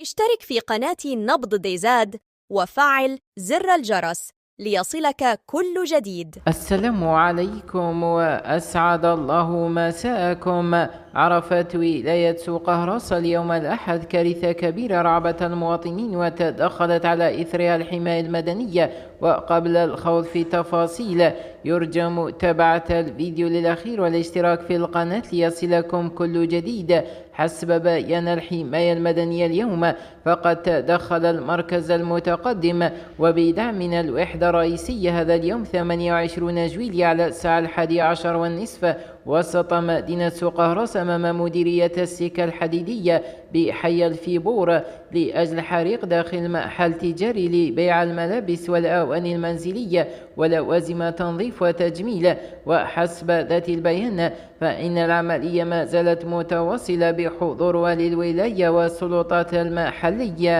اشترك في قناة نبض ديزاد وفعل زر الجرس ليصلك كل جديد. السلام عليكم وأسعد الله مساءكم. عرفت ولاية سوق هراس اليوم الأحد كارثة كبيرة رعبت المواطنين وتدخلت على إثرها الحماية المدنية. وقبل الخوض في تفاصيل يرجى متابعة الفيديو للأخير والاشتراك في القناة ليصلكم كل جديد. حسب بيان الحماية المدنية اليوم فقد تدخل المركز المتقدم وبدعم من الوحدة الرئيسية هذا اليوم 28 جويلية على الساعة 11:30 وسط مدينة سوق هراس أمام مديرية السكة الحديدية بحي الفيبور لأجل حريق داخل محل تجاري لبيع الملابس والأواني المنزلية ولوازم تنظيف وتجميل. وحسب ذات البيان فإن العملية ما زالت متواصلة بحضور والي الولاية والسلطات المحلية.